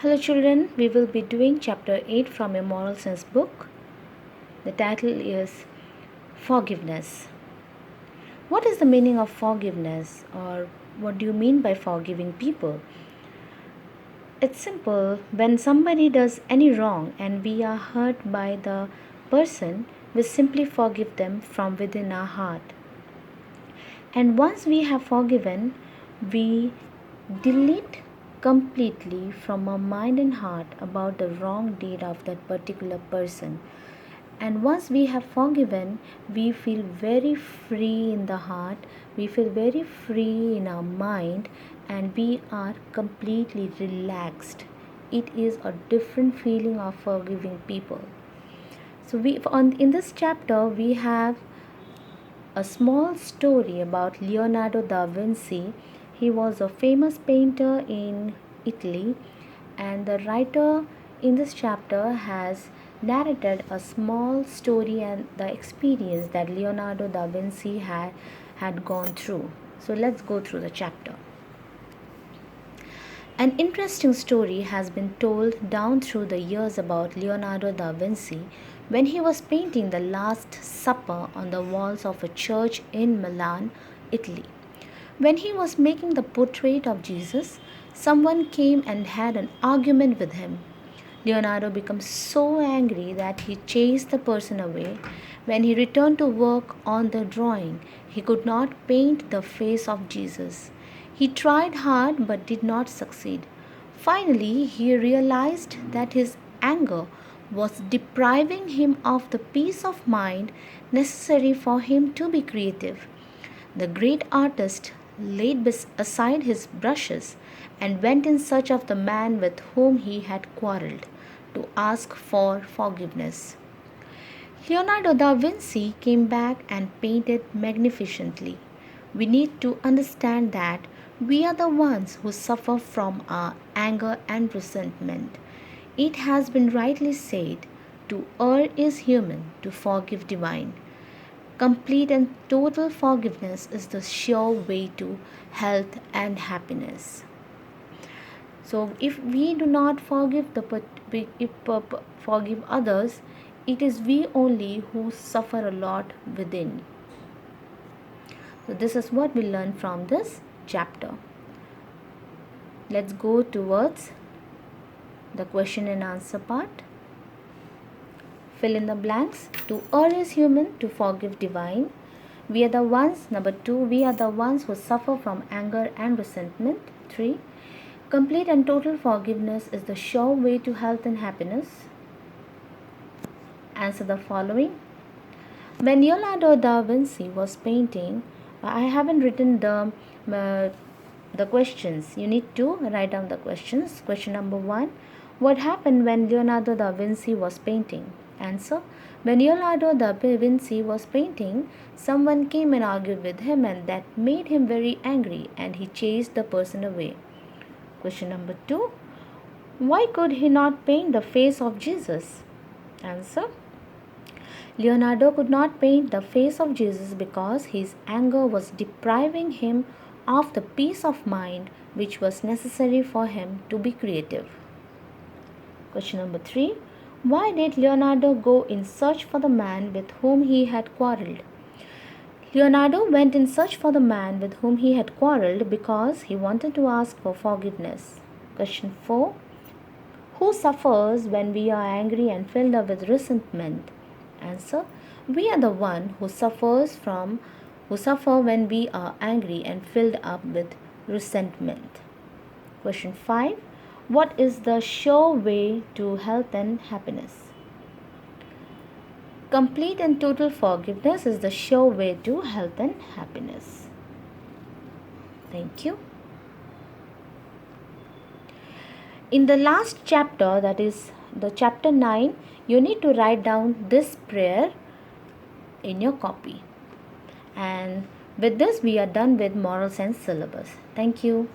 Hello children, we will be doing chapter 8 from a moral sense book. The title is Forgiveness. What is the meaning of forgiveness, or what do you mean by forgiving people? It's simple. When somebody does any wrong and we are hurt by the person, we simply forgive them from within our heart. And once we have forgiven, we delete completely from our mind and heart about the wrong deed of that particular person. And once we have forgiven, we feel very free in the heart, we feel very free in our mind, and we are completely relaxed. It is a different feeling of forgiving people. So in this chapter we have a small story about Leonardo da Vinci. He was a famous painter in Italy, and the writer in this chapter has narrated a small story and the experience that Leonardo da Vinci had gone through. So let's go through the chapter. An interesting story has been told down through the years about Leonardo da Vinci when he was painting the Last Supper on the walls of a church in Milan, Italy. When he was making the portrait of Jesus, someone came and had an argument with him. Leonardo became so angry that he chased the person away. When he returned to work on the drawing, he could not paint the face of Jesus. He tried hard but did not succeed. Finally, he realized that his anger was depriving him of the peace of mind necessary for him to be creative. The great artist laid aside his brushes and went in search of the man with whom he had quarreled to ask for forgiveness. Leonardo da Vinci came back and painted magnificently. We need to understand that we are the ones who suffer from our anger and resentment. It has been rightly said, to err is human, to forgive divine. Complete and total forgiveness is the sure way to health and happiness. So, if we do not forgive forgive others, it is we only who suffer a lot within. So, this is what we learn from this chapter. Let's go towards the question and answer part. Fill in the blanks. To err is human, to forgive divine. We are the ones. Number 2, we are the ones who suffer from anger and resentment. 3, complete and total forgiveness is the sure way to health and happiness. Answer the following. When Leonardo da Vinci was painting, I haven't written the questions. You need to write down the questions. Question number 1. What happened when Leonardo da Vinci was painting? Answer. When Leonardo da Vinci was painting, someone came and argued with him, and that made him very angry, and he chased the person away. Question number 2. Why could he not paint the face of Jesus? Answer. Leonardo could not paint the face of Jesus because his anger was depriving him of the peace of mind which was necessary for him to be creative. Question number 3. Why did Leonardo go in search for the man with whom he had quarreled? Leonardo went in search for the man with whom he had quarreled because he wanted to ask for forgiveness. Question 4. Who suffers when we are angry and filled up with resentment? Answer. We are the one who suffer when we are angry and filled up with resentment. Question 5. What is the sure way to health and happiness? Complete and total forgiveness is the sure way to health and happiness. Thank you. In the last chapter, that is the chapter 9, you need to write down this prayer in your copy. And with this, we are done with moral sense syllabus. Thank you.